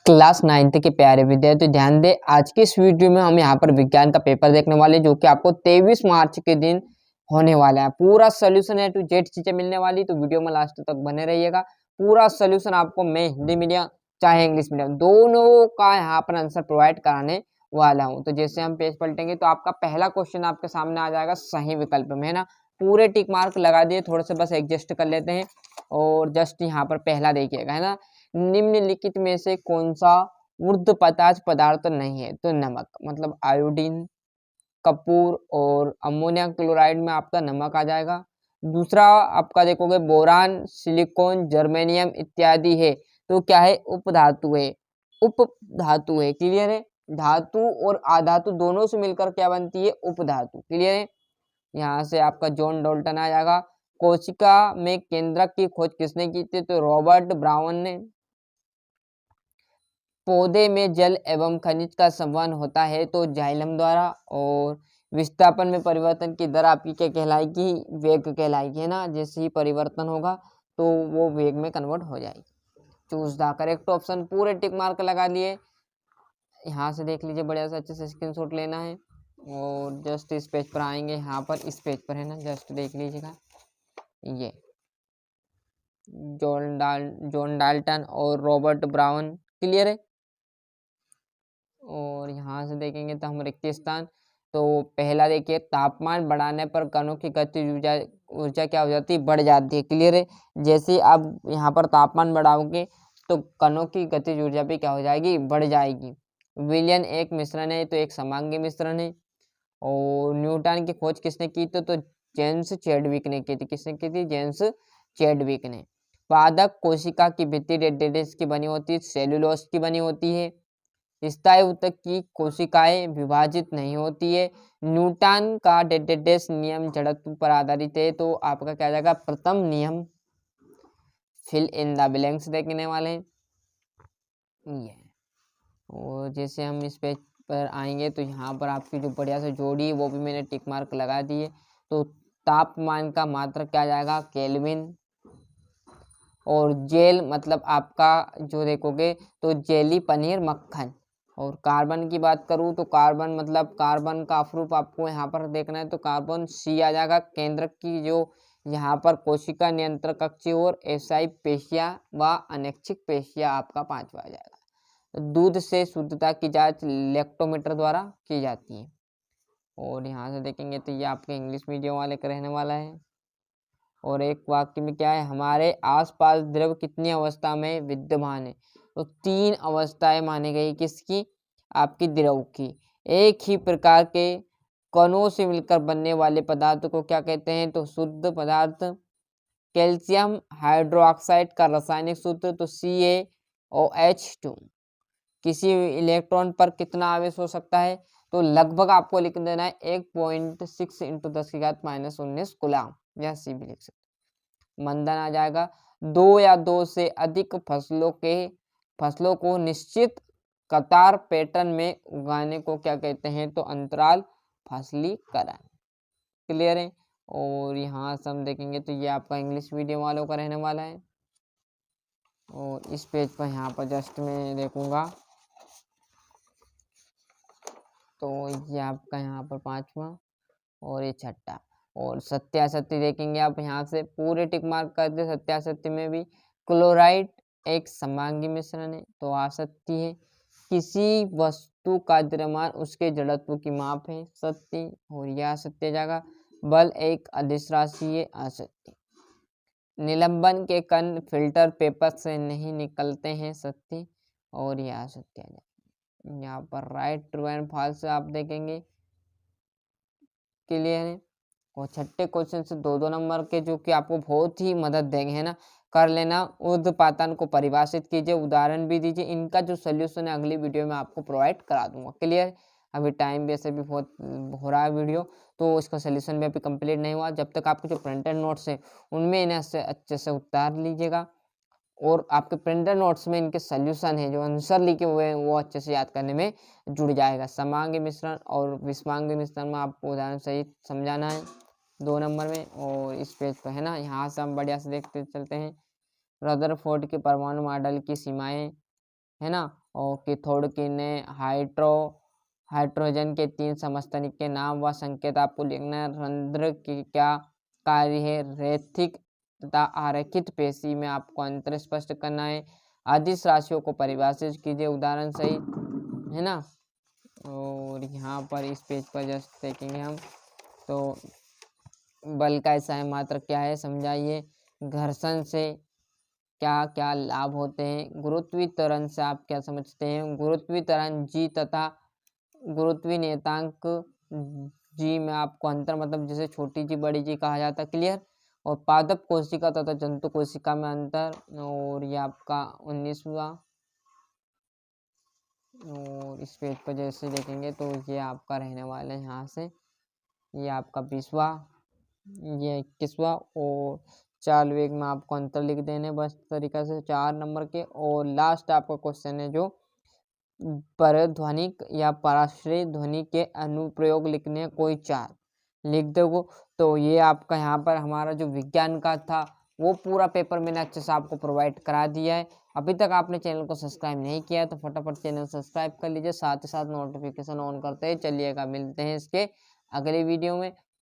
Class 9th के प्यारे विद्यार्थी ध्यान दें। आज की इस वीडियो में हम यहाँ पर विज्ञान का पेपर देखने वाले, जो कि आपको 23 मार्च के दिन होने वाला है। पूरा सोल्यूशन है टू जेड चीजें मिलने वाली, तो वीडियो में लास्ट तक बने रहिएगा। पूरा सोल्यूशन आपको मैं हिंदी मीडियम चाहे इंग्लिश मीडियम दोनों का यहाँ पर आंसर प्रोवाइड कराने वाला हूँ। तो जैसे हम पेज पलटेंगे तो आपका पहला क्वेश्चन आपके सामने आ जाएगा सही विकल्प में, है ना। पूरे टिक मार्क लगा दिए, थोड़े से बस एडजस्ट कर लेते हैं और जस्ट यहाँ पर पहला देखिएगा, है ना। निम्नलिखित में से कौन सा ऊर्ध्वपताज पदार्थ नहीं है? तो नमक, मतलब आयोडीन, कपूर और अमोनियम क्लोराइड में आपका नमक आ जाएगा। दूसरा आपका देखोगे बोरान, सिलिकॉन, जर्मेनियम इत्यादि है, तो क्या है? उपधातु है, उपधातु है। क्लियर है? धातु और अधातु दोनों से मिलकर क्या बनती है? उपधातु। क्लियर है? यहाँ से आपका जॉन डाल्टन आ जाएगा। कोशिका में केंद्रक की खोज किसने की थी? तो रॉबर्ट ब्राउन ने। पौधे में जल एवं खनिज का संवहन होता है तो जाइलम द्वारा। और विस्थापन में परिवर्तन की दर आपकी क्या कहलाएगी? वेग कहलाएगी, है ना। जैसे ही परिवर्तन होगा तो वो वेग में कन्वर्ट हो जाएगी। Choose the correct option. पूरे टिक मार्क लगा लिए। यहाँ से देख लीजिए, बढ़िया से अच्छे से स्क्रीनशॉट लेना है और जस्ट इस पेज पर आएंगे। यहाँ पर इस पेज पर, है ना, जस्ट देख लीजिएगा। ये जॉन डाल्टन और रॉबर्ट ब्राउन। क्लियर है? और यहाँ से देखेंगे तो हम रिक्त स्थान, तो पहला देखिए, तापमान बढ़ाने पर कणों की गतिज ऊर्जा क्या हो जाती है? बढ़ जाती है। क्लियर है? जैसे आप यहाँ पर तापमान बढ़ाओगे तो कणों की गतिज ऊर्जा भी क्या हो जाएगी? बढ़ जाएगी। विलयन एक मिश्रण है, तो एक समांगी मिश्रण है। और न्यूटन की खोज किसने की? तो जेम्स चैडविक ने की थी। किसने की थी? जेम्स चैडविक ने। पादप कोशिका की भित्ति डेडेस की बनी होती है, सेलुलोज की बनी होती है। स्थायी ऊतक की कोशिकाएं विभाजित नहीं होती है। न्यूटन का डेडेस नियम जड़त्व पर आधारित है, तो आपका क्या जाएगा? प्रथम नियम। फिल इन द ब्लैंक्स देखने वाले हैं ये। और जैसे हम इस पेज पर आएंगे तो यहाँ पर आपकी जो बढ़िया से जोड़ी वो भी मैंने टिक मार्क लगा दिए। तो तापमान का मात्रक क्या जाएगा? केल्विन। और जेल मतलब आपका जो देखोगे तो जेली पनीर मक्खन। और कार्बन की बात करूँ तो कार्बन मतलब कार्बन का अफरूप आपको यहाँ पर देखना है, तो कार्बन सी आ जाएगा। केंद्रक की जो यहाँ पर कोशिका नियंत्रक कक्षीय और एसाई पेशिया व अनैच्छिक पेशिया आपका पांचवा आ जाएगा। दूध से शुद्धता की जांच लैक्टोमीटर द्वारा की जाती है। और यहाँ से देखेंगे तो ये आपके इंग्लिश मीडियम वाले का रहने वाला है। और एक वाक्य में क्या है? हमारे आसपास द्रव कितनी अवस्था में विद्यमान है? तो 3 अवस्थाएं मानी गई। किसकी? आपकी द्रव की। एक ही प्रकार के कणों से मिलकर बनने वाले पदार्थ को क्या कहते हैं? तो शुद्ध पदार्थ। कैल्शियम हाइड्रोक्साइड का रासायनिक सूत्र तो CaOH2। किसी इलेक्ट्रॉन पर कितना आवेश हो सकता है? तो लगभग आपको लिख देना है 1.6 × 10⁻⁻19 कूलम, या सी भी लिख सकते। मंदन आ जाएगा। 2 या 2 से अधिक फसलों को निश्चित कतार पैटर्न में उगाने को क्या कहते हैं? तो अंतराल फसलीकरण। क्लियर है? और यहाँ से हम देखेंगे तो ये आपका इंग्लिश मीडियम वालों का रहने वाला है। और इस पेज पर यहाँ पर जस्ट मैं देखूंगा तो ये आपका यहाँ पर 5वां और ये 6ठा। और सत्यासत्य देखेंगे आप यहाँ से पूरे टिक मार्क कर दे। सत्यासत्य में भी क्लोराइड एक समांगी मिश्रण है, तो आसत्य है। किसी वस्तु का द्रव्यमान उसके जड़त्व की माप है, सत्य। और यह असत्य जाएगा। बल एक अदिश राशि है, असत्य। निलंबन के कण फिल्टर पेपर से नहीं निकलते हैं, सत्य। और यह असत्य आ जाएगा। यहाँ पर राइट, ट्रू एंड फॉल्स आप देखेंगे। क्लियर है? और छठे क्वेश्चन से 2-2 नंबर के जो कि आपको बहुत ही मदद देंगे, है ना, कर लेना। ऊर्ध्वपातन को परिभाषित कीजिए, उदाहरण भी दीजिए। इनका जो सोल्यूशन है अगली वीडियो में आपको प्रोवाइड करा दूंगा। क्लियर? अभी टाइम भी ऐसे भी बहुत हो रहा है वीडियो, तो इसका सोल्यूशन भी अभी कंप्लीट नहीं हुआ। जब तक आपके जो प्रिंटेड नोट्स है उनमें इन्हें अच्छे से उतार लीजिएगा। और आपके प्रिंटेड नोट्स में इनके सोल्यूशन है, जो आंसर लिखे हुए हैं, वो अच्छे से याद करने में जुड़ जाएगा। समांगी मिश्रण और विषमांगी मिश्रण में आपको उदाहरण सहित समझाना है 2 नंबर में। और इस पेज पर, है ना, यहाँ से हम बढ़िया से देखते चलते हैं। रदरफोर्ड के परमाणु मॉडल की सीमाएं, है ना, और कैथोड किरणें, हाइड्रोजन के 3 समस्थानिक के नाम व संकेत आपको लिखना है। रंध्र की क्या कार्य है, रैखिक तथा आरेखित पेशी में आपको अंतर स्पष्ट करना है। अदिश राशियों को परिभाषित कीजिए उदाहरण सहित, है ना। और यहाँ पर इस पेज पर जस्ट देखेंगे हम, तो बल का एसआई मात्रक क्या है समझाइए। घर्षण से क्या क्या लाभ होते हैं। गुरुत्वीय त्वरण से आप क्या समझते हैं। गुरुत्वीय त्वरण जी तथा गुरुत्वीय नियतांक जी में आपको अंतर, मतलब जैसे छोटी जी बड़ी जी कहा जाता है, क्लियर। और पादप कोशिका तथा जंतु कोशिका में अंतर। और ये आपका 19वां। और इस पेज पर जैसे देखेंगे तो ये आपका रहने वाला है यहाँ से, ये आपका 20वां, ये 21वां। और चाल वेग में आपको अंतर लिख देने बस तरीका से 4 नंबर के। और लास्ट आपका क्वेश्चन है जो परध्वनिक या पराश्रयी ध्वनि के अनुप्रयोग लिखने, कोई 4 लिख दो। तो ये आपका यहाँ पर हमारा जो विज्ञान का था वो पूरा पेपर मैंने अच्छे से आपको प्रोवाइड करा दिया है। अभी तक आपने चैनल को सब्सक्राइब नहीं किया है तो फटाफट चैनल सब्सक्राइब कर लीजिए, साथ ही साथ नोटिफिकेशन ऑन करते हैं। चलिएगा मिलते हैं इसके अगले वीडियो में।